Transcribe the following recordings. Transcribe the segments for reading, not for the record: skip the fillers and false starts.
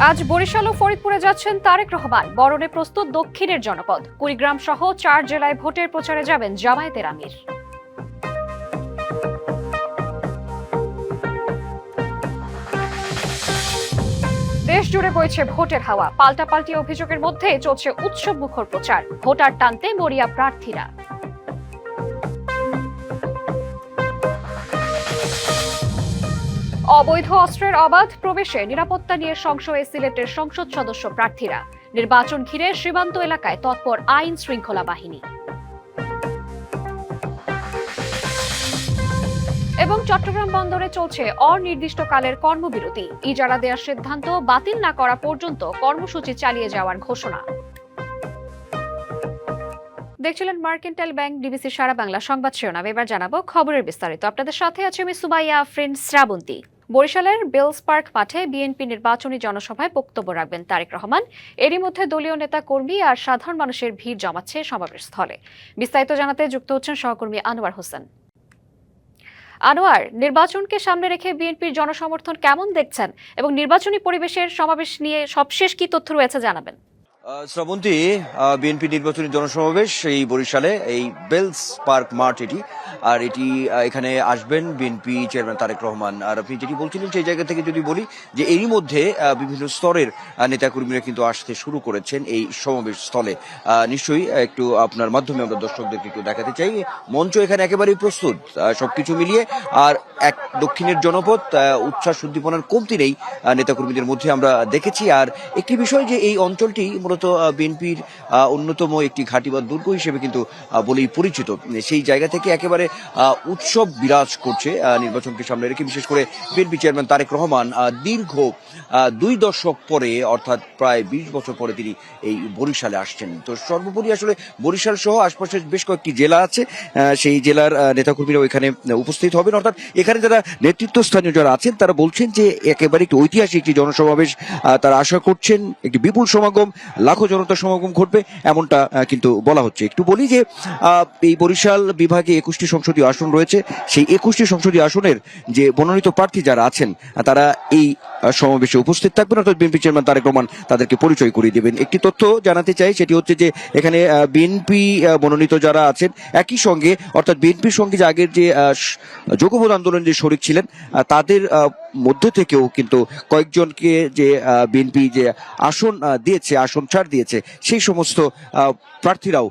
আজ বরিশাল ও ফরিদপুরে যাচ্ছেন তারেক রহমান। বরণে প্রস্তুত দক্ষিণের জনপদ। কুড়িগ্রাম সহ 4 জেলায় ভোটের প্রচারে যাবেন জামায়াতের আমির। দেশ জুড়ে বইছে ভোটের হাওয়া। পাল্টাপাল্টি অভিযোগের মধ্যে চলছে উৎসবমুখর প্রচার। ভোটার টানতে মরিয়া প্রার্থীরা। অবৈধ অস্ত্রের অবাধ প্রবেশে নিরাপত্তা নিয়ে সংশয়ে সিলেটের সংসদ সদস্য প্রার্থীরা। নির্বাচন ঘিরে সীমান্ত এলাকায় তৎপর আইন শৃঙ্খলা বাহিনী। এবং চট্টগ্রাম বন্দরে চলছে অনির্দিষ্টকালের কর্মবিরতি। ইজারা দেওয়ার সিদ্ধান্ত বাতিল না করা পর্যন্ত কর্মসূচি চালিয়ে যাওয়ার ঘোষণা। দেখছিলেন মার্কেন্টাইল ব্যাংক ডিবিসি সারা বাংলা সংবাদ শিরোনাম। এবার জানাবো খবরের বিস্তারিত। আপনাদের সাথে আছে আমি সুমাইয়া আফরিন শ্রাবন্তী। বরিশালের বেলস পার্ক মাঠে বিএনপি নির্বাচনী জনসভায় বক্তব্য রাখবেন তারেক রহমান। এরই মধ্যে দলীয় নেতা কর্মী আর সাধারণ মানুষের ভিড় জমাচ্ছে সমাবেশ স্থলে। বিস্তারিত জানাতে যুক্ত হচ্ছেন সহকর্মী আনোয়ার হোসেন। আনোয়ার, নির্বাচনকে সামনে রেখে বিএনপির জনসমর্থন কেমন দেখছেন এবং নির্বাচনী পরিবেশের সমাবেশ নিয়ে সবশেষ কি তথ্য রয়েছে জানাবেন। শ্রাবন্তী, বিএনপি নির্বাচনী জনসমাবেশ এই বরিশালে এই বেলস পার্ক মাঠ এটি, আর এটি এখানে আসবেন বিএনপি চেয়ারম্যান তারেক রহমান। আর আপনি যেটি বলছিলেন সেই জায়গা থেকে যদি বলি যে এরই মধ্যে বিভিন্ন স্তরের নেতাকর্মীরা কিন্তু আসতে শুরু করেছেন এই সমাবেশ স্থলে। নিশ্চয়ই একটু আপনার মাধ্যমে আমরা দর্শকদেরকে একটু দেখাতে চাই, মঞ্চ এখানে একেবারেই প্রস্তুত সবকিছু মিলিয়ে। আর এক দক্ষিণের জনপদ, উচ্ছ্বাস উদ্দীপনার কমতি নেই নেতাকর্মীদের মধ্যে আমরা দেখেছি। আর একটি বিষয় যে এই অঞ্চলটি মূলত বিএনপির অন্যতম একটি ঘাঁটি বা দুর্গ হিসেবে কিন্তু বলেই পরিচিত। সেই জায়গা থেকে একেবারে উৎসব বিরাজ করছে নির্বাচনকে সামনে রেখে। বিশেষ করে বিএনপি চেয়ারম্যান তারেক রহমান দীর্ঘ 2 দশক পরে, অর্থাৎ প্রায় 20 বছর পরে তিনি এই বরিশালে আসছেন। তো সর্বোপরি আসলে বরিশাল সহ আশপাশের বেশ কয়েকটি জেলা আছে, সেই জেলার নেতাকর্মীরাও এখানে উপস্থিত হবেন। অর্থাৎ এখানে যারা নেতৃত্বস্থানীয় যারা আছেন তারা বলছেন যে একেবারে একটি ঐতিহাসিক একটি জনসমাবেশ তারা আশা করছেন। একটি বিপুল সমাগম, লাখো জনতার সমাগম ঘটবে এমনটা কিন্তু বলা হচ্ছে। একটু বলি যে এই বরিশাল বিভাগে 21টি সংসদীয় আসন রয়েছে। সেই 21টি সংসদীয় আসনের যে মনোনীত প্রার্থী যারা আছেন তারা এই সমাবেশে উপস্থিত থাকবেন, অর্থাৎ বিএনপি চেয়ারম্যান তারেক রহমান তাদেরকে পরিচয় করিয়ে দেবেন। একটি তথ্য জানাতে চাই, সেটি হচ্ছে যে এখানে বিএনপি মনোনীত যারা আছেন একই সঙ্গে, অর্থাৎ বিএনপির সঙ্গে যে আগের যে যোগবোধ আন্দোলন যে শরিক ছিলেন তাদের মধ্যে থেকেও কিন্তু কয়েকজনকে যে বিএনপি যে আসন দিয়েছে, আসন ছাড় দিয়েছে, সেই সমস্ত প্রার্থীরাও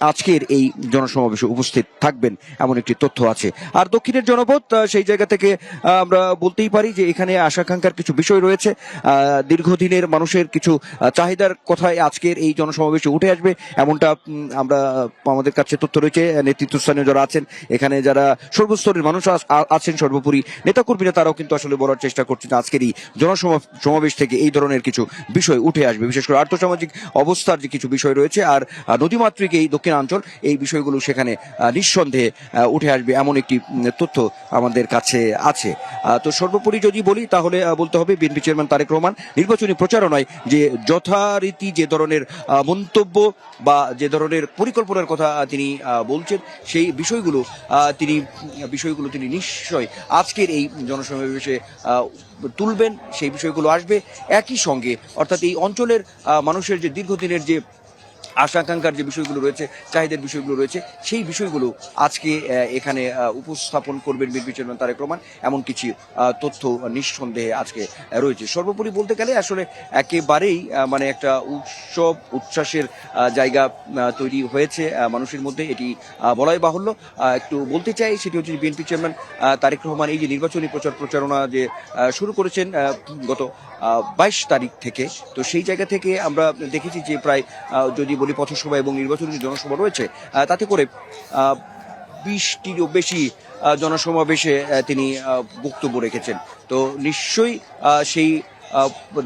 আজকের এই জনসমাবেশে উপস্থিত থাকবেন এমন একটি তথ্য আছে। আর দক্ষিণের জনপদ, সেই জায়গা থেকে আমরা বলতেই পারি যে এখানে আশাকাঙ্ক্ষার কিছু বিষয় রয়েছে। দীর্ঘদিনের মানুষের কিছু চাহিদার কথায় আজকের এই জনসমাবেশে উঠে আসবে এমনটা আমরা, আমাদের কাছে তথ্য রয়েছে। নেতৃত্বস্থানীয় যারা আছেন এখানে, যারা সর্বস্তরের মানুষ আছেন, সর্বোপরি নেতাকর্মীরা, তারাও কিন্তু আসলে বলার চেষ্টা করছেন আজকের এই জনসমাবেশ থেকে এই ধরনের কিছু বিষয় উঠে আসবে। বিশেষ করে আর্থসামাজিক অবস্থার যে কিছু বিষয় রয়েছে আর নদীমাতৃক এই দক্ষিণাঞ্চল, এই বিষয়গুলো সেখানে নিঃসন্দেহে উঠে আসবে এমন একটি তথ্য আমাদের কাছে আছে। তো সর্বোপরি যদি বলি তাহলে বলতে হবে বিএনপি চেয়ারম্যান তারেক রহমান নির্বাচনী প্রচারণায় যে যথারীতি যে ধরনের মন্তব্য বা যে ধরনের পরিকল্পনার কথা তিনি বলছেন, সেই বিষয়গুলো তিনি নিশ্চয় আজকের এই জনসমাবেশে তুলবেন। সেই বিষয়গুলো আসবে একই সঙ্গে, অর্থাৎ এই অঞ্চলের মানুষের যে দীর্ঘদিনের যে আশাকাঙ্ক্ষার যে বিষয়গুলো রয়েছে, চাহিদার বিষয়গুলো রয়েছে, সেই বিষয়গুলো আজকে এখানে উপস্থাপন করবেন বিএনপি চেয়ারম্যান তারেক রহমান। এমন কিছু তথ্য নিঃসন্দেহে আজকে রয়েছে। সর্বোপরি বলতে গেলে আসলে একেবারেই মানে একটা উৎসব উচ্ছ্বাসের জায়গা তৈরি হয়েছে মানুষের মধ্যে, এটি বলাই বাহুল্য। একটু বলতে চাই সেটি হচ্ছে বিএনপি চেয়ারম্যান তারেক রহমান এই যে নির্বাচনী প্রচারণা যে শুরু করেছেন গত 22 তারিখ থেকে, তো সেই জায়গা থেকে আমরা দেখেছি যে প্রায় যদি বলি পথসভা এবং নির্বাচনী জনসভা রয়েছে, তাতে করে 20টিরও বেশি জনসমাবেশে তিনি বক্তব্য রেখেছেন। তো নিশ্চয়ই সেই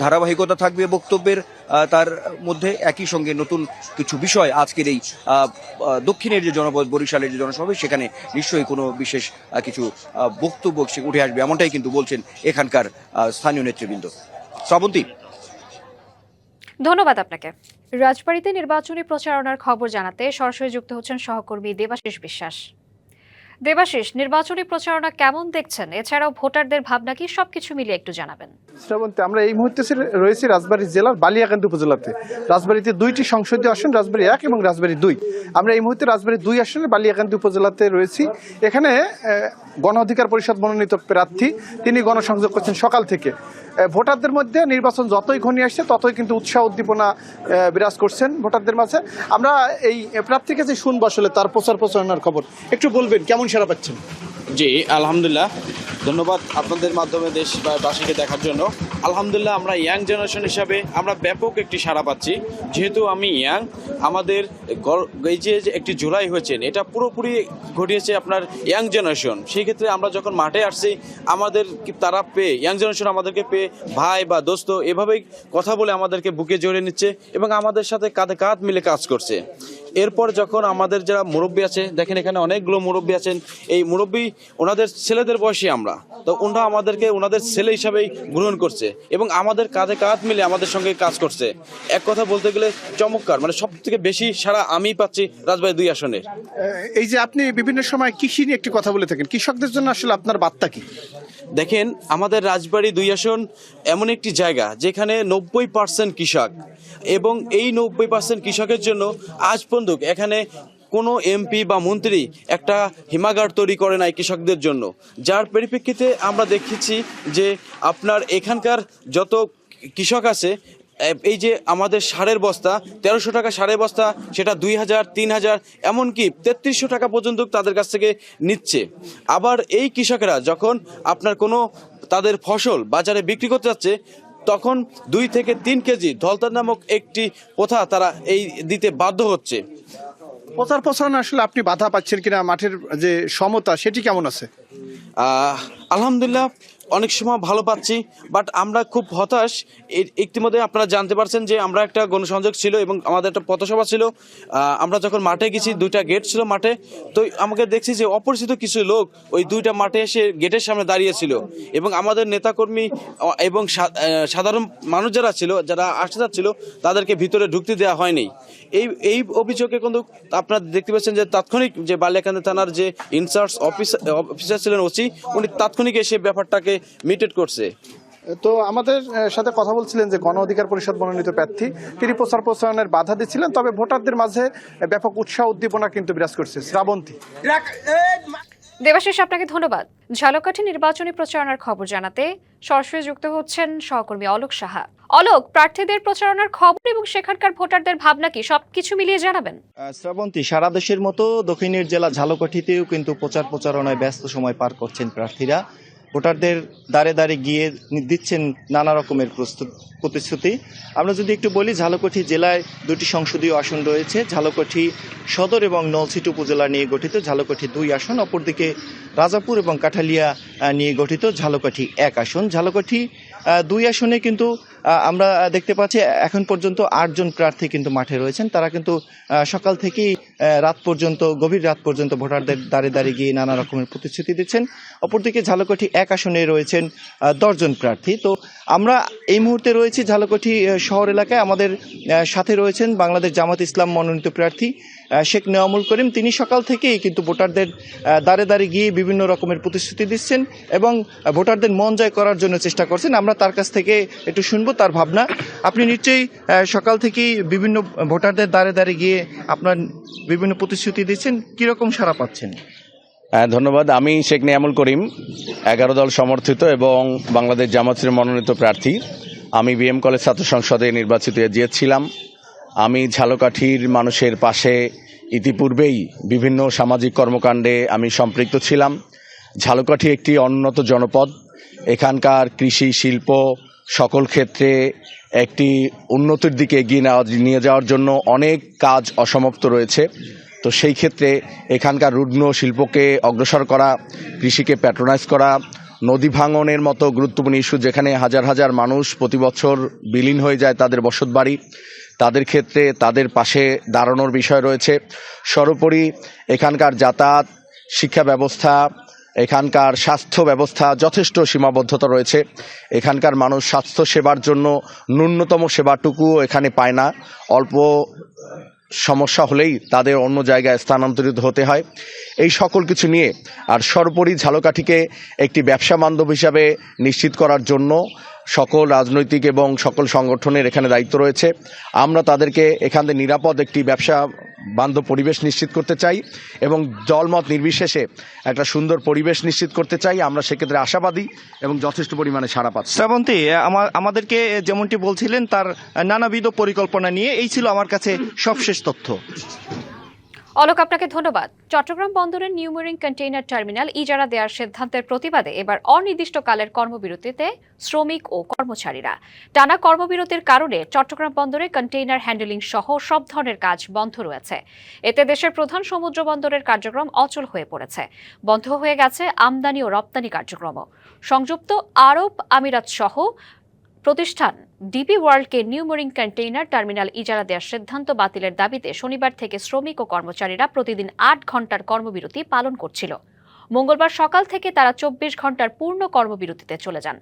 ধারাবাহিকতা থাকবে বক্তব্যের, তার মধ্যে একই সঙ্গে নতুন কিছু বিষয় আজকের এই দক্ষিণের যে জনপদ বরিশালের যে জনসমাবেশ, সেখানে নিশ্চয়ই কোনো বিশেষ কিছু বক্তব্য উঠে আসবে এমনটাই কিন্তু বলছেন এখানকার স্থানীয় নেতৃবৃন্দ। শ্রাবন্তী, ধন্যবাদ আপনাকে। রাজবাড়ীতে নির্বাচনী প্রচারণার খবর জানাতে সরাসরি যুক্ত হচ্ছেন সহকর্মী দেবাশিস বিশ্বাস। দেবাশিস, নির্বাচনী প্রচারণা কেমন দেখছেন? এছাড়াও ভোটারদের ভাবনা কি, সবকিছু মিলিয়ে একটু জানাবেন। শ্রাবন্তী, আমরা এই মুহূর্তে রয়েছি রাজবাড়ী জেলার বালিয়াকান্দি উপজেলাতে। রাজবাড়ীতে 2টি সংসদীয় আসন, রাজবাড়ী 1 এবং রাজবাড়ী 2। আমরা এই মুহূর্তে রাজবাড়ী 2 আসনে বালিয়াকান্দি উপজেলাতে রয়েছি। এখানে গণ অধিকার পরিষদ মনোনীত প্রার্থী তিনি গণসংযোগ করছেন সকাল থেকে। ভোটারদের মধ্যে নির্বাচন যতই ঘনিয়ে আসছে ততই কিন্তু উৎসাহ উদ্দীপনা বিরাজ করছেন ভোটারদের মাঝে। আমরা এই প্রার্থীর কাছে শুনবো আসলে তার প্রচারণার খবর। একটু বলবেন কেমন সাড়া পাচ্ছেন? জি আলহামদুলিল্লাহ, ধন্যবাদ আপনাদের মাধ্যমে দেশবাসীকে দেখার জন্য। আলহামদুলিল্লাহ, আমরা ইয়াং জেনারেশন হিসাবে আমরা ব্যাপক একটি সাড়া পাচ্ছি। যেহেতু আমি ইয়াং, আমাদের এই যে একটি জুলাই হয়েছেন এটা পুরোপুরি ঘটিয়েছে আপনার ইয়াং জেনারেশন। সেই ক্ষেত্রে আমরা যখন মাঠে আসছি আমাদের তারা পেয়ে, ইয়াং জেনারেশন আমাদেরকে পেয়ে ভাই বা দোস্ত এভাবেই কথা বলে আমাদেরকে বুকে জড়িয়ে নিচ্ছে এবং আমাদের সাথে কাঁধে কাঁধ মিলে কাজ করছে। এরপর যখন আমাদের যারা মুরব্বী আছে, দেখেন এখানে অনেকগুলো মুরব্বী আছেন, এই মুরব্বী ওনাদের ছেলেদের বয়সী আমরা, তো ওনারা আমাদেরকে ওনাদের ছেলে হিসাবেই গ্রহণ করছে এবং আমাদের কাঁধে কাঁধ মিলে আমাদের সঙ্গে কাজ করছে। এক কথা বলতে গেলে চমৎকার, মানে সব থেকে বেশি সারা আমি পাচ্ছি রাজবাড়ী 2 আসনের। এই যে আপনি বিভিন্ন সময় কৃষি নিয়ে একটি কথা বলে থাকেন, কৃষকদের জন্য আসলে আপনার বার্তা কি? দেখেন, আমাদের রাজবাড়ী 2 আসন এমন একটি জায়গা যেখানে 90% কৃষক, এবং এই 90% কৃষকের জন্য আজ পর্যন্ত এখানে কোনো এমপি বা মন্ত্রী একটা হিমাগার তৈরি করে নাই কৃষকদের জন্য। যার পরিপ্রেক্ষিতে আমরা দেখেছি যে আপনার এখানকার যত কৃষক আছে, এই যে আমাদের সারের বস্তা 1300 টাকা সারের বস্তা, সেটা 2000, 3000, এমনকি 3300 টাকা পর্যন্ত তাদের কাছ থেকে নিচ্ছে। আবার এই কৃষকেরা যখন আপনার কোনো তাদের ফসল বাজারে বিক্রি করতে যাচ্ছে তখন 2 থেকে 3 কেজি ধলতার নামক একটি প্রথা তারা এই দিতে বাধ্য হচ্ছে। প্রচারণা আসলে আপনি বাধা পাচ্ছেন কিনা, মাঠের যে সমতা সেটি কেমন আছে? আলহামদুলিল্লাহ, অনেক সময় ভালো পাচ্ছি, বাট আমরা খুব হতাশ। ইতিমধ্যে আপনারা জানতে পারছেন যে আমরা একটা গণসংযোগ ছিল এবং আমাদের একটা পথসভা ছিল। আমরা যখন মাঠে গেছি 2টা গেট ছিল মাঠে, তো আমাকে দেখছি যে অপরিচিত কিছু লোক ওই 2টা মাঠে এসে গেটের সামনে দাঁড়িয়েছিল এবং আমাদের নেতাকর্মী এবং সাধারণ মানুষ যারা ছিল, যারা আসতে যাচ্ছিল, তাদেরকে ভিতরে ঢুকতে দেওয়া হয়নি। এই অভিযোগে কিন্তু আপনারা দেখতে পাচ্ছেন যে তাৎক্ষণিক যে বালিয়াকান্দি থানার যে ইনচার্জ অফিসার ছিলেন ওসি, উনি তাৎক্ষণিক এসে ব্যাপারটাকে মিটেড করছে। তো আমাদের সাথে কথা বলছিলেন যে গণ অধিকার পরিষদ মনোনীত প্রার্থী, তিনি প্রচারণার বাধা দিচ্ছিলেন, তবে ভোটারদের মাঝে ব্যাপক উৎসাহ উদ্দীপনা কিন্তু বিরাজ করছে। শ্রাবন্তী। দেবাশিস, আপনাকে ধন্যবাদ। ঝালকাঠি নির্বাচনী প্রচারণার খবর জানাতে সরাসরি যুক্ত হচ্ছেন সহকর্মী অলোক সাহা। অলোক, প্রার্থীদের প্রচারণার খবর এবং সেখানকার ভোটারদের ভাবনা কি, সবকিছু মিলিয়ে জানাবেন। শ্রাবন্তী, সারা দেশের মতো দক্ষিণের জেলা ঝালকাঠিতেও কিন্তু প্রচারণায় ব্যস্ত সময় পার করছেন প্রার্থীরা। ভোটারদের দ্বারে দ্বারে গিয়ে দিচ্ছেন নানা রকমের প্রতিশ্রুতি। আমরা যদি একটু বলি, ঝালকাঠি জেলায় 2টি সংসদীয় আসন রয়েছে। ঝালকাঠি সদর এবং নলছিটি উপজেলা নিয়ে গঠিত ঝালকাঠি 2 আসন, অপরদিকে রাজাপুর এবং কাঠালিয়া নিয়ে গঠিত ঝালকাঠি 1 আসন। ঝালকাঠি 2 আসনে কিন্তু আমরা দেখতে পাচ্ছি এখন পর্যন্ত 8 জন প্রার্থী কিন্তু মাঠে রয়েছেন। তারা কিন্তু সকাল থেকেই গভীর রাত পর্যন্ত ভোটারদের দ্বারে দ্বারে গিয়ে নানা রকমের প্রতিশ্রুতি দিচ্ছেন। অপরদিকে ঝালকাঠি 1 আসনে রয়েছেন 10 জন প্রার্থী। তো আমরা এই মুহূর্তে রয়েছি ঝালকাঠি শহর এলাকায়। আমাদের সাথে রয়েছেন বাংলাদেশ জামাত ইসলাম মনোনীত প্রার্থী শেখ নেয়ামুল করিম। তিনি সকাল থেকেই কিন্তু ভোটারদের দ্বারে দ্বারে গিয়ে বিভিন্ন রকমের প্রতিশ্রুতি দিচ্ছেন এবং ভোটারদের মন জয় করার জন্য চেষ্টা করছেন। আমরা তার কাছ থেকে একটু শুনবো তার ভাবনা। আপনি নিশ্চয়ই সকাল থেকেই বিভিন্ন ভোটারদের দ্বারে দ্বারে গিয়ে আপনার বিভিন্ন প্রতিশ্রুতি দিচ্ছেন, কিরকম সাড়া পাচ্ছেন? ধন্যবাদ। আমি শেখ নেয়ামুল করিম, 11 দল সমর্থিত এবং বাংলাদেশ জামাতের মনোনীত প্রার্থী। আমি বিএম কলেজ ছাত্র সংসদে নির্বাচিত ছিলাম। আমি ঝালকাঠির মানুষের পাশে ইতিপূর্বেই বিভিন্ন সামাজিক কর্মকাণ্ডে আমি সম্পৃক্ত ছিলাম। ঝালকাঠি একটি অনুন্নত জনপদ। এখানকার কৃষি শিল্প সকল ক্ষেত্রে একটি উন্নতির দিকে এগিয়ে নিয়ে যাওয়ার জন্য অনেক কাজ অসমাপ্ত রয়েছে। তো সেই ক্ষেত্রে এখানকার রুগ্ন শিল্পকে অগ্রসর করা, কৃষিকে প্যাট্রোনাইজ করা, নদী ভাঙনের মতো গুরুত্বপূর্ণ ইস্যু, যেখানে হাজার হাজার মানুষ প্রতি বছর বিলীন হয়ে যায় তাদের বসতবাড়ি, তাদের ক্ষেত্রে তাদের পাশে দাঁড়ানোর বিষয় রয়েছে। সর্বোপরি এখানকার যাতায়াত, শিক্ষা ব্যবস্থা, এখানকার স্বাস্থ্য ব্যবস্থা যথেষ্ট সীমাবদ্ধতা রয়েছে। এখানকার মানুষ স্বাস্থ্য সেবার জন্য ন্যূনতম সেবাটুকুও এখানে পায় না। অল্প সমস্যা হলেই তাদের অন্য জায়গায় স্থানান্তরিত হতে হয়। এই সকল কিছু নিয়ে আর সর্বোপরি ঝালকাঠিকে একটি ব্যবসা বান্ধব হিসাবে নিশ্চিত করার জন্য সকল রাজনৈতিক এবং সকল সংগঠনের এখানে দায়িত্ব রয়েছে। আমরা তাদেরকে এখানে নিরাপদ একটি ব্যবসা বান্ধব পরিবেশ নিশ্চিত করতে চাই এবং দলমত নির্বিশেষে একটা সুন্দর পরিবেশ নিশ্চিত করতে চাই। আমরা সেক্ষেত্রে আশাবাদী এবং যথেষ্ট পরিমাণে সাড়া পাচ্ছি। শ্রাবন্তী, আমাদেরকে যেমনটি বলছিলেন তার নানাবিধ পরিকল্পনা নিয়ে, এই ছিল আমার কাছে সবশেষ তথ্য। অলোক, আপনাকে ধন্যবাদ। চট্টগ্রাম বন্দরের নিউ মেরিন কন্টেইনার টার্মিনাল ইজারা দেওয়ার সিদ্ধান্তের প্রতিবাদে এবার অনির্দিষ্টকালের কর্মবিরতিতে শ্রমিক ও কর্মচারীরা। টানা কর্মবিরতির কারণে চট্টগ্রাম বন্দরে কন্টেইনার হ্যান্ডেলিং সহ সব ধরনের কাজ বন্ধ রয়েছে। এতে দেশের প্রধান সমুদ্র বন্দরের কার্যক্রম অচল হয়ে পড়েছে। বন্ধ হয়ে গেছে আমদানি ও রপ্তানি কার্যক্রমও। সংযুক্ত আরব আমিরাত সহ প্রতিষ্ঠান ডিপি ওয়ার্ল্ডকে নিউ মেরিন কন্টেইনার টার্মিনাল ইজারা দেওয়ার সিদ্ধান্ত বাতিলের দাবিতে শনিবার থেকে শ্রমিক ও কর্মচারীরা প্রতিদিন 8 ঘন্টার কর্মবিরতি পালন করছিল। মঙ্গলবার সকাল থেকে তারা 24 ঘন্টার পূর্ণ কর্মবিরতিতে চলে যান।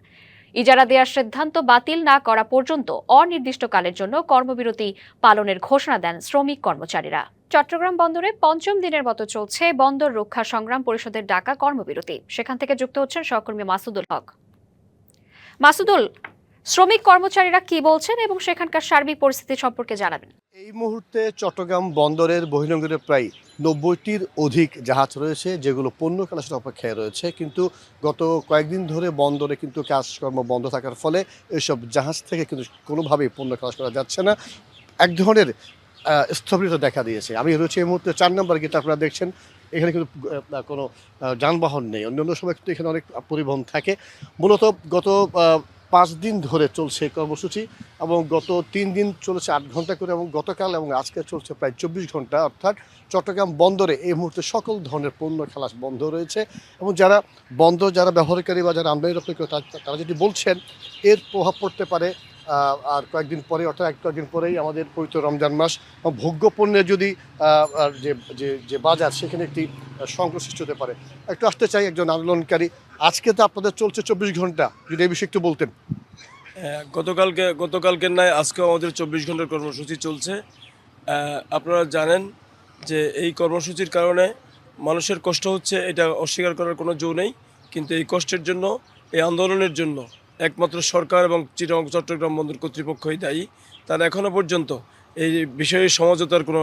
ইজারা দেওয়ার সিদ্ধান্ত বাতিল না করা পর্যন্ত অনির্দিষ্টকালের জন্য কর্মবিরতি পালনের ঘোষণা দেন শ্রমিক কর্মচারীরা। চট্টগ্রাম বন্দরে 5ম দিনের মতো চলছে বন্দর রক্ষা সংগ্রাম পরিষদের ডাকা কর্মবিরতি। সেখান থেকে যুক্ত হচ্ছেন সহকর্মী মাসুদুল হক। মাসুদুল, শ্রমিক কর্মচারীরা কি বলছেন এবং সেখানকার সার্বিক পরিস্থিতি সম্পর্কে জানাবেন। এই মুহূর্তে চট্টগ্রাম বন্দরের বহির্নোঙরে প্রায় 90টির অধিক জাহাজ রয়েছে, যেগুলো পণ্য খালাসের অপেক্ষায় রয়েছে। কিন্তু গত কয়েকদিন ধরে বন্দরে কিন্তু কাজকর্ম বন্ধ থাকার ফলে এসব জাহাজ থেকে কিন্তু কোনোভাবেই পণ্য খালাস করা যাচ্ছে না। এক ধরনের স্থবিরতা দেখা দিয়েছে। আমি রয়েছে এই মুহূর্তে 4 নম্বর গেটে, আপনারা দেখছেন এখানে কিন্তু কোনো যানবাহন নেই। অন্যান্য সময় কিন্তু এখানে অনেক পরিবহন থাকে। মূলত গত 5 দিন ধরে চলছে কর্মসূচি এবং গত 3 দিন চলেছে 8 ঘন্টা করে এবং গতকাল এবং আজকে চলছে প্রায় 24 ঘন্টা। অর্থাৎ চট্টগ্রাম বন্দরে এই মুহূর্তে সকল ধরনের পণ্য খালাস বন্ধ রয়েছে এবং যারা ব্যবহারকারী বা যারা আমদানি রপ্তানি তারা যদি বলছেন এর প্রভাব পড়তে পারে আর কয়েকদিন পরে, অর্থাৎ কয়েকদিন পরেই আমাদের পবিত্র রমজান মাস, ভোগ্য পণ্যের যদি যে বাজার সেখানে একটি সংকট সৃষ্টি হতে পারে। একটু আসতে চাই একজন আন্দোলনকারী, আজকে তো আপনাদের চলছে 24 ঘন্টা, যদি এই বিষয়ে একটু বলতেন। গতকালকের নয় আজকেও আমাদের 24 ঘন্টার কর্মসূচি চলছে। আপনারা জানেন যে এই কর্মসূচির কারণে মানুষের কষ্ট হচ্ছে, এটা অস্বীকার করার কোনো জো নেই। কিন্তু এই কষ্টের জন্য, এই আন্দোলনের জন্য একমাত্র সরকার এবং চট্টগ্রাম বন্দর কর্তৃপক্ষই দায়ী। তারা এখনও পর্যন্ত এই বিষয়ে সমঝোতার কোনো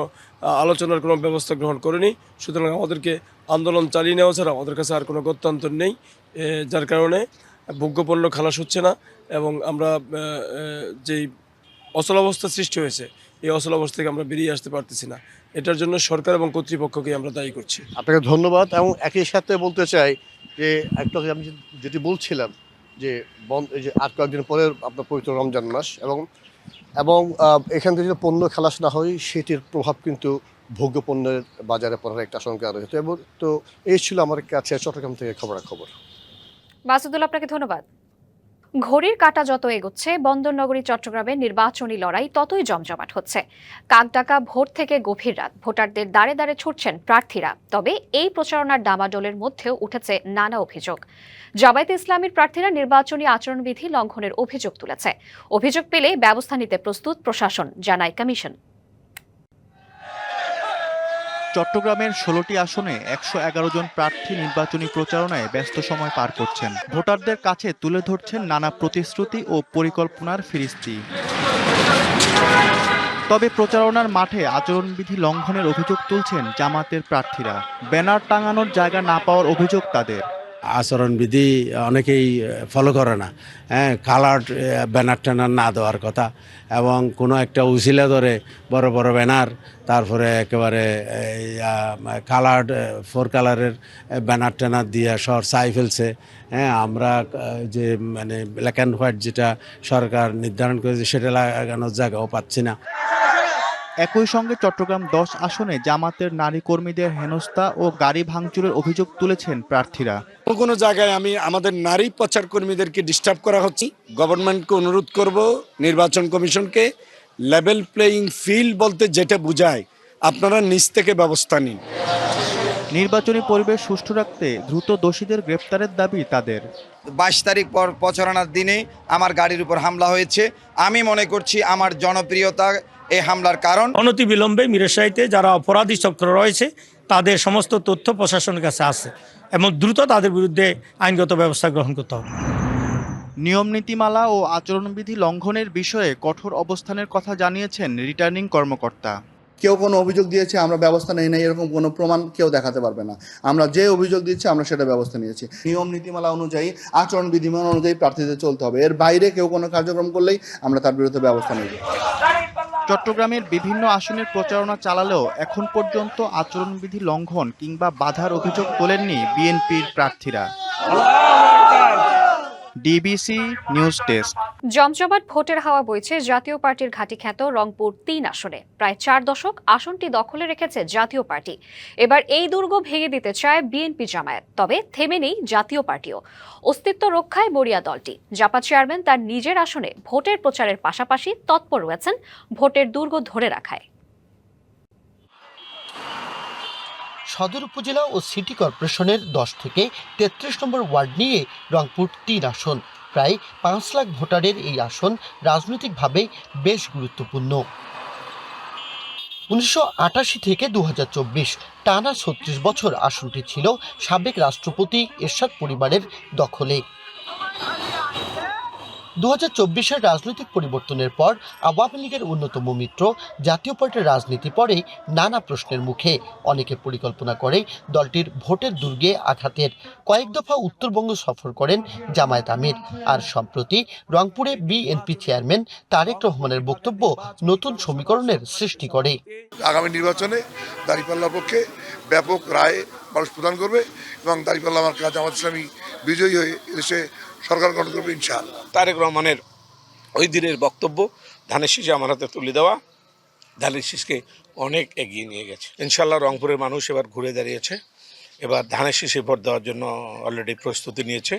আলোচনার কোনো ব্যবস্থা গ্রহণ করেনি। সুতরাং আমাদেরকে আন্দোলন চালিয়ে নেওয়া ছাড়া আমাদের কাছে আর কোনো গত্যন্তর নেই, যার কারণে ভোগ্যপণ্য খালাস হচ্ছে না এবং আমরা যেই অচলাবস্থা সৃষ্টি হয়েছে এই অচলাবস্থা থেকে আমরা বেরিয়ে আসতে পারতেছি না। এটার জন্য সরকার এবং কর্তৃপক্ষকে আমরা দায়ী করছি। আপনাকে ধন্যবাদ। এবং একই সাথে বলতে চাই যে একটা আমি যেটি বলছিলাম যে এই যে আর কয়েকদিন পরে আপনার পবিত্র রমজান মাস এবং এখান থেকে যদি পণ্য খালাস না হয় সেটির প্রভাব কিন্তু ভোগ্য পণ্যের বাজারে পড়ার একটা আশঙ্কা রয়েছে। এবং তো এই ছিল আমার কাছে চট্টগ্রাম থেকে খবরাখবর। মাসুদুল, আপনাকে ধন্যবাদ। ঘড়ির কাঁটা যত এগোচ্ছে বন্দর নগরী চট্টগ্রামে নির্বাচনী লড়াই ততই জমজমাট হচ্ছে। কাকডাকা ভোর থেকে গভীর রাত ভোটারদের দাঁড়ে দাঁড়ে ছুটছেন প্রার্থীরা। তবে এই প্রচারণার ডামাডোলের মধ্যেও উঠেছে নানা অভিযোগ। জামায়াতে ইসলামীর প্রার্থীরা নির্বাচনী আচরণবিধি লঙ্ঘনের অভিযোগ তুলেছে। অভিযোগ পেলে ব্যবস্থা নিতে প্রস্তুত প্রশাসন, জানায় কমিশন। চট্টগ্রামের 16টি আসনে 111 জন প্রার্থী নির্বাচনী প্রচারণায় ব্যস্ত সময় পার করছেন। ভোটারদের কাছে তুলে ধরছেন নানা প্রতিশ্রুতি ও পরিকল্পনার ফিরিস্তি। তবে প্রচারণার মাঠে আচরণবিধি লঙ্ঘনের অভিযোগ তুলছেন জামাতের প্রার্থীরা। ব্যানার টাঙানোর জায়গা না পাওয়ার অভিযোগ তাদের। আচরণবিধি অনেকেই ফলো করে না। কালার্ড ব্যানার ট্যানার না দেওয়ার কথা এবং কোনো একটা উসিলা ধরে বড় বড় ব্যানার, তারপরে একেবারে কালার্ড 4 কালারের ব্যানার ট্যানার দিয়ে শহর চাই ফেলছে। আমরা যে মানে ব্ল্যাক অ্যান্ড হোয়াইট যেটা সরকার নির্ধারণ করেছে সেটা লাগানোর জায়গাও পাচ্ছি না। একই সঙ্গে চট্টগ্রাম 10 আসনে জামাতের নারী কর্মীদের হেনস্থা ও গাড়ি ভাঙচুরের অভিযোগ তুলেছেন প্রার্থীরা। কোনো জায়গায় আমাদের নারী প্রচার কর্মীদেরকে ডিস্টার্ব করা হচ্ছে। গভর্নমেন্টকে অনুরোধ করব, নির্বাচন কমিশনকে, লেভেল প্লেয়িং ফিল্ড বলতে যেটা বোঝায় আপনারা নিজ থেকে ব্যবস্থা নিন। নির্বাচনী পরিবেশ সুষ্ঠু রাখতে দ্রুত দোষীদের গ্রেপ্তারের দাবি তাদের। 22 তারিখ পর প্রচারণার দিনে আমার গাড়ির উপর হামলা হয়েছে। আমি মনে করছি আমার জনপ্রিয়তা এই হামলার কারণ। অনতিবিলম্বে মিরসরাইতে যারা অপরাধী চক্র রয়েছে তাদের সমস্ত তথ্য প্রশাসনের কাছে আছে এবং দ্রুত তাদের বিরুদ্ধে আইনগত ব্যবস্থা গ্রহণ করতে হবে। নিয়ম নীতিমালা ও আচরণবিধি লঙ্ঘনের বিষয়ে কঠোর অবস্থানের কথা জানিয়েছেন রিটার্নিং কর্মকর্তা। কেউ কোনো অভিযোগ দিয়েছে আমরা ব্যবস্থা নেই নাই এরকম কোনো প্রমাণ কেউ দেখাতে পারবে না। আমরা যে অভিযোগ দিচ্ছি আমরা সেটা ব্যবস্থা নিয়েছি। নিয়ম নীতিমালা অনুযায়ী, আচরণ বিধিমালা অনুযায়ী প্রার্থীদের চলতে হবে। এর বাইরে কেউ কোনো কার্যক্রম করলেই আমরা তার বিরুদ্ধে ব্যবস্থা নেব। চট্টগ্রামের বিভিন্ন আসনের প্রচারণা চালালেও এখন পর্যন্ত আচরণবিধি লঙ্ঘন কিংবা বাধার অভিযোগ তোলেননি বিএনপির প্রার্থীরা। DBC news desk. জমজমাট ভোটের হাওয়া বইছে জাতীয় পার্টির ঘাঁটি খ্যাত রংপুর ৩ আসনে। প্রায় ৪ দশক আসনটি দখলে রেখেছে জাতীয় পার্টি। এবার এই দুর্গ ভেঙে দিতে চায় বিএনপি জামায়াত। তবে থেমে নেই জাতীয় পার্টিও। অস্তিত্ব রক্ষায় মরিয়া দলটি। জাপা চেয়ারম্যান তার নিজের আসনে ভোটের প্রচারের পাশাপাশি তৎপর রয়েছেন ভোটের দুর্গ ধরে রাখায়। সদর উপজেলা ও সিটি কর্পোরেশনের 10 থেকে 33 নম্বর ওয়ার্ড নিয়ে রংপুর 3 আসন। প্রায় 5 লাখ ভোটারের এই আসন রাজনৈতিকভাবে বেশ গুরুত্বপূর্ণ। 1988 থেকে 2024 টানা 36 বছর আসনটি ছিল সাবেক রাষ্ট্রপতি এরশাদ পরিবারের দখলে। 2024-এর রাজনৈতিক পরিবর্তনের পর আওয়ামী লীগের অন্যতম মিত্র জাতীয় পার্টির রাজনীতি পরে নানা প্রশ্নের মুখে। অনেকে পরিকল্পনা করে দলটির ভোটের দুর্গে আঘাতের। কয়েক দফা উত্তরবঙ্গ সফর করেন জামায়াত আমির। আর সম্প্রতি রংপুরে বিএনপি চেয়ারম্যান তারেক রহমানের বক্তব্য নতুন সমীকরণের সৃষ্টি করে। আগামী নির্বাচনে দাঁড়িপাল্লার পক্ষে ব্যাপক রায় মানুষ প্রদান করবে এবং দাঁড়িপাল্লা আমার কাজ জামাত ইসলামী বিজয়ী হয়ে এদেশে সরকার গঠন করবে ইনশাআল্লাহ। তারেক রহমানের ওই দিনের বক্তব্য ধানের শীষে আমার হাতে তুলে দেওয়া ধানের শীষকে অনেক এগিয়ে নিয়ে গেছে। ইনশাআল্লাহ রংপুরের মানুষ এবার ঘুরে দাঁড়িয়েছে। এবার ধানের শীষে ভোট দেওয়ার জন্য অলরেডি প্রস্তুতি নিয়েছে।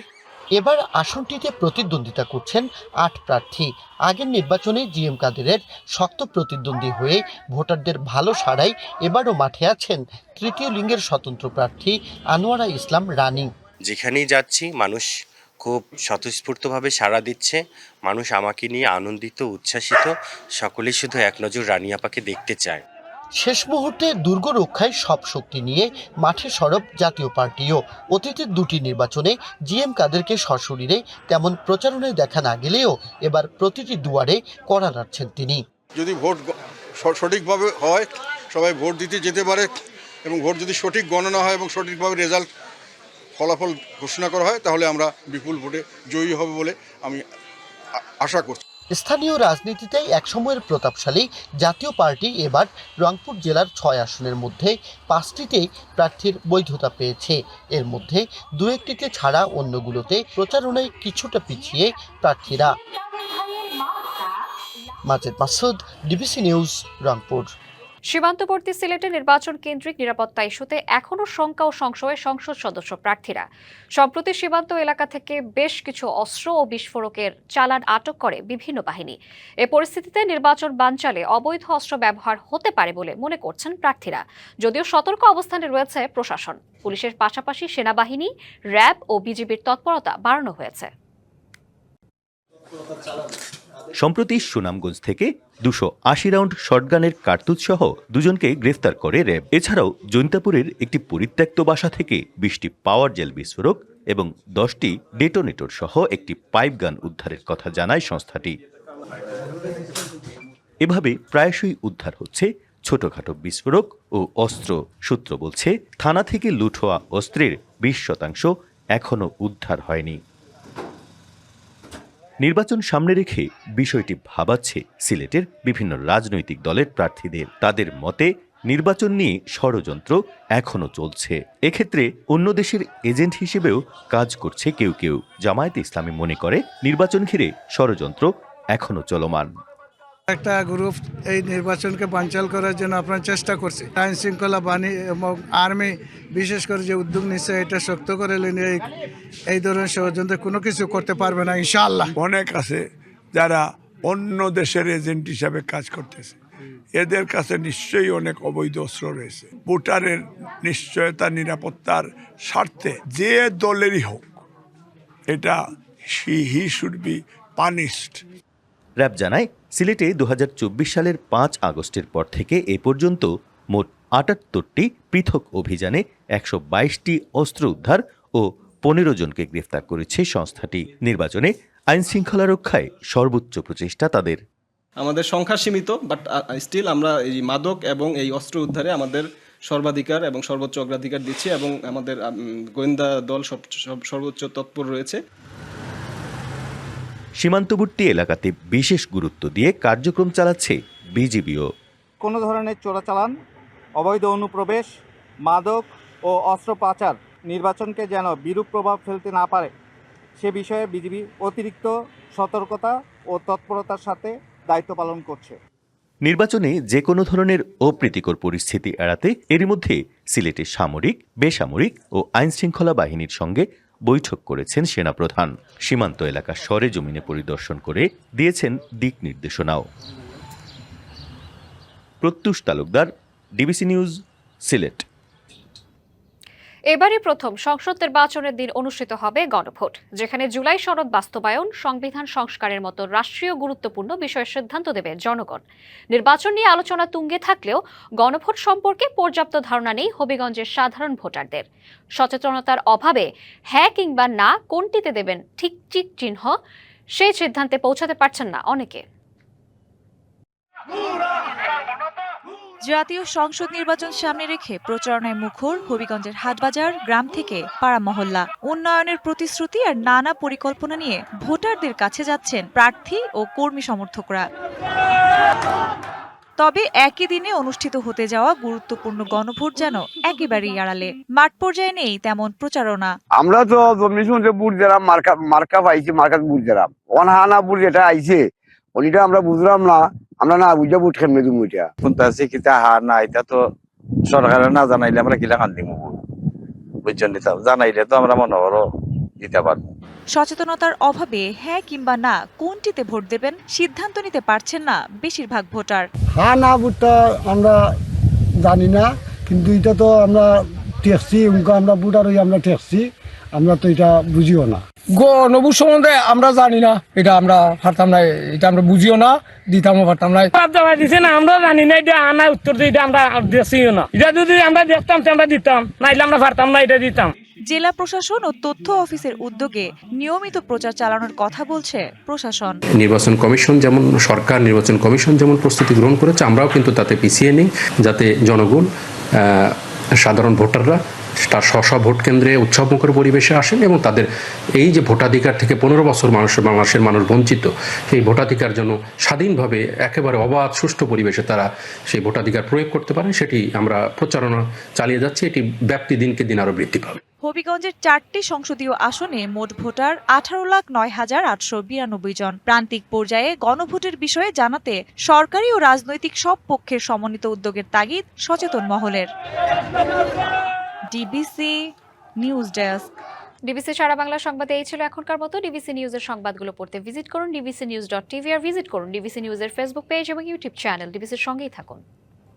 এবার আসনটিতে প্রতিদ্বন্দ্বিতা করছেন 8 প্রার্থী। আগের নির্বাচনে জিএম কাদেরের শক্ত প্রতিদ্বন্দ্বী হয়ে ভোটারদের ভালো সাড়ায় এবারও মাঠে আছেন তৃতীয় লিঙ্গের স্বতন্ত্র প্রার্থী আনোয়ারা ইসলাম রানী। যেখানেই যাচ্ছি মানুষ খুব স্বতঃস্ফূর্তভাবে সাড়া দিচ্ছে। মানুষ আমাকে নিয়ে আনন্দিত, উচ্ছ্বাসিত। সকলেই শুধু এক নজর রানী আপাকে দেখতে চায়। শেষ মুহূর্তে দুর্গ রক্ষায় সব শক্তি নিয়ে মাঠে সরব জাতীয় পার্টিও। অতীতের 2টি নির্বাচনে জিএম কাদেরকে সশরীরে তেমন প্রচারণায় দেখা না গেলেও এবার প্রতিটি দুয়ারে কড়া নাড়ছেন তিনি। যদি ভোট সঠিকভাবে হয়, সবাই ভোট দিতে যেতে পারে এবং ভোট যদি সঠিক গণনা হয় এবং সঠিকভাবে রেজাল্ট ফলাফল ঘোষণা করা হয়, তাহলে আমরা বিপুল ভোটে জয়ী হবে বলে আমি আশা করছি। স্থানীয় রাজনীতিতে একসময়ের প্রতাপশালী জাতীয় পার্টি এবার রংপুর জেলার 6 আসনের মধ্যে 5টিতেই প্রার্থীর বৈধতা পেয়েছে। এর মধ্যে 2-1টিতে ছাড়া অন্যগুলোতে প্রচারণায় কিছুটা পিছিয়ে প্রার্থীরা। Majed Masud, DBC news, Rangpur. সীমান্তবর্তী সিলেটে নির্বাচন কেন্দ্রিক নিরাপত্তা ইস্যুতে এখনও শঙ্কা ও সংশয়ে সংসদ সদস্য প্রার্থীরা। সম্প্রতি সীমান্ত এলাকা থেকে বেশ কিছু অস্ত্র ও বিস্ফোরকের চালান আটক করে বিভিন্ন বাহিনী। এ পরিস্থিতিতে নির্বাচন বানচালে অবৈধ অস্ত্র ব্যবহার হতে পারে বলে মনে করছেন প্রার্থীরা। যদিও সতর্ক অবস্থানে রয়েছে প্রশাসন। পুলিশের পাশাপাশি সেনাবাহিনী, র্যাব ও বিজিবির তৎপরতা বাড়ানো হয়েছে। সম্প্রতি সুনামগঞ্জ থেকে 280 রাউন্ড শটগানের কার্তুজ সহ 2জনকে গ্রেফতার করে র্যাব। এছাড়াও জৈন্তাপুরের একটি পরিত্যক্ত বাসা থেকে 20টি পাওয়ার জেল বিস্ফোরক এবং 10টি ডেটোনেটর সহ একটি পাইপ গান উদ্ধারের কথা জানায় সংস্থাটি। এভাবে প্রায়শই উদ্ধার হচ্ছে ছোটখাটো বিস্ফোরক ও অস্ত্র। সূত্র বলছে, থানা থেকে লুট হওয়া অস্ত্রের 20% এখনও উদ্ধার হয়নি। নির্বাচন সামনে রেখে বিষয়টি ভাবাচ্ছে সিলেটের বিভিন্ন রাজনৈতিক দলের প্রার্থীদের। তাদের মতে নির্বাচন নিয়ে ষড়যন্ত্র এখনও চলছে। এক্ষেত্রে অন্য দেশের এজেন্ট হিসেবেও কাজ করছে কেউ কেউ। জামায়াতে ইসলামী মনে করে নির্বাচন ঘিরে ষড়যন্ত্র এখনও চলমান। একটা গ্রুপ এই নির্বাচনকে বানচাল করার জন্য আপনার চেষ্টা করছে। আইন শৃঙ্খলা বাহিনী এবং আর্মি বিশেষ করে যে উদ্যোগ নিচ্ছে, এটা শক্ত করে এই ধরনের ষড়যন্ত্র কোনো কিছু করতে পারবে না ইনশাআল্লাহ। অনেক আছে যারা অন্য দেশের এজেন্ট হিসাবে কাজ করতেছে। এদের কাছে নিশ্চয়ই অনেক অবৈধ অস্ত্র রয়েছে। ভোটারের নিশ্চয়তা, নিরাপত্তার স্বার্থে যে দলেরই হোক, এটা he should be punished. RAB জানায়, সিলেটে 2024 সালের 5 আগস্টের পর থেকে এ পর্যন্ত মোট 78টি পৃথক অভিযানে 122টি অস্ত্র উদ্ধার ও 15 জনকে গ্রেফতার করেছে সংস্থাটি। নির্বাচনে আইন শৃঙ্খলা রক্ষায় সর্বোচ্চ প্রচেষ্টা তাদের। আমাদের সংখ্যা সীমিত, বাট স্টিল আমরা এই মাদক এবং এই অস্ত্র উদ্ধারে আমাদের সর্বাধিকার এবং সর্বোচ্চ অগ্রাধিকার দিচ্ছি এবং আমাদের গোয়েন্দা দল সর্বোচ্চ তৎপর রয়েছে। সীমান্তবর্তী এলাকাতে বিশেষ গুরুত্ব দিয়ে কার্যক্রম চালাচ্ছে বিজিবিও। কোনো ধরনের চোরাচালান, অবৈধ অনুপ্রবেশ, মাদক ও অস্ত্র পাচার নির্বাচনকে যেন বিরূপ প্রভাব ফেলতে না পারে সে বিষয়ে বিজিবি অতিরিক্ত সতর্কতা ও তৎপরতার সাথে দায়িত্ব পালন করছে। নির্বাচনে যে কোনো ধরনের অপ্রীতিকর পরিস্থিতি এড়াতে এরই মধ্যে সিলেটের সামরিক, বেসামরিক ও আইনশৃঙ্খলা বাহিনীর সঙ্গে বৈঠক করেছেন সেনাপ্রধান। সীমান্ত এলাকা সরেজমিনে পরিদর্শন করে দিয়েছেন দিক নির্দেশনাও। প্রত্যুষ তালুকদার, ডিবিসি নিউজ, সিলেট। এবারই প্রথম সংসদ নির্বাচনের দিন অনুষ্ঠিত হবে গণভোট, যেখানে জুলাই সনদ বাস্তবায়ন, সংবিধান সংস্কারের মতো রাষ্ট্রীয় গুরুত্বপূর্ণ বিষয়ে সিদ্ধান্ত দেবে জনগণ। নির্বাচন নিয়ে আলোচনা তুঙ্গে থাকলেও গণভোট সম্পর্কে পর্যাপ্ত ধারণা নেই হবিগঞ্জের সাধারণ ভোটারদের। সচেতনতার অভাবে হ্যাঁ কিংবা না কোনটিতে দেবেন ঠিক টিক চিহ্ন, সেই সিদ্ধান্তে পৌঁছাতে পারছেন না অনেকে। জাতীয় সংসদ নির্বাচন সামনে রেখে প্রচারণায় মুখর হবিগঞ্জের হাটবাজার গ্রাম থেকে পাড়া মহল্লা। উন্নয়নের প্রতিশ্রুতি আর নানা পরিকল্পনা নিয়ে ভোটারদের কাছে যাচ্ছেন প্রার্থী ও কর্মী সমর্থকরা। তবে একই দিনে অনুষ্ঠিত হতে যাওয়া গুরুত্বপূর্ণ গণভোট যেন একেবারেই আড়ালে। মাঠ পর্যায়ে নেই তেমন প্রচারণা। আমরা তো বুট যারা মার্কা পাইছি, মার্কা বুট যারা অনহানা বুট যেটা আইছে ওইটা আমরা বুঝলাম না, আমরা না বুঝা বুট কেমনে দিমু এটা কোনটা আছে কিতা হার না, এটা তো সরকারে না জানাইলে আমরা কিলা কান দিমু বুঝছেন, জানাইলে তো আমরা মনে করো দিতে পারবো। সচেতনতার অভাবে হ্যাঁ কিংবা না কোনটিতে ভোট দেবেন সিদ্ধান্ত নিতে পারছেন না বেশিরভাগ ভোটার। হ্যাঁ না বুটটা আমরা জানি না, কিন্তু এটা তো আমরা টেকছি, আমরা বুটার আমরা টেকছি, আমরা তো এটা বুঝিও না। গণভোট সম্বন্ধে আমরা জানি না, এটা আমরা পারতাম না, এটা আমরা বুঝিও না, দিতামও পারতাম না। দিছে না, আমরা জানি না, এটা আনা উত্তর দিয়ে এটা আমরা দেখছিও না। এটা যদি আমরা দেখতাম আমরা দিতাম, নাইলে আমরা পারতাম না, এটা দিতাম। জেলা প্রশাসন ও তথ্য অফিসের উদ্যোগে নিয়মিত প্রচার চালানোর কথা বলছে প্রশাসন। নির্বাচন কমিশন যেমন, সরকার নির্বাচন কমিশন যেমন প্রস্তুতি গ্রহণ করেছে, আমরাও কিন্তু তাতে পিছিয়ে নেই, যাতে জনগণ, সাধারণ ভোটাররা তার স্ব ভোট কেন্দ্রে উৎসবমুখর পরিবেশে আসেন এবং তাদের এই যে ভোটাধিকার থেকে 15 বছর বাংলাদেশের মানুষ বঞ্চিত, সেই ভোটাধিকার জন্য স্বাধীনভাবে একেবারে অবাধ সুষ্ঠু পরিবেশে তারা সেই ভোটাধিকার প্রয়োগ করতে পারেন, সেটি আমরা প্রচারণা চালিয়ে যাচ্ছি। এটি ব্যাপ্তি দিনকে দিন আরো বৃদ্ধি পাবে। হবিগঞ্জের 4টি সংসদীয় আসনে মোট ভোটার 18,09,892 জন। প্রান্তিক পর্যায়ে গণভোটের বিষয়ে জানাতে সরকারি ও রাজনৈতিক সব পক্ষের সমন্বিত উদ্যোগের তাগিদ সচেতন মহলের। DBC news desk. ডিবিসি সারা বাংলা সংবাদে এই ছিল এখনকার মতো। ডিবিসি নিউজের সংবাদগুলো পড়তে ভিজিট করুন dbcnews.tv আর ভিজিট করুন ডিবিসি নিউজের ফেসবুক পেজ এবং ইউটিউব চ্যানেল। ডিবিসির সঙ্গেই থাকুন।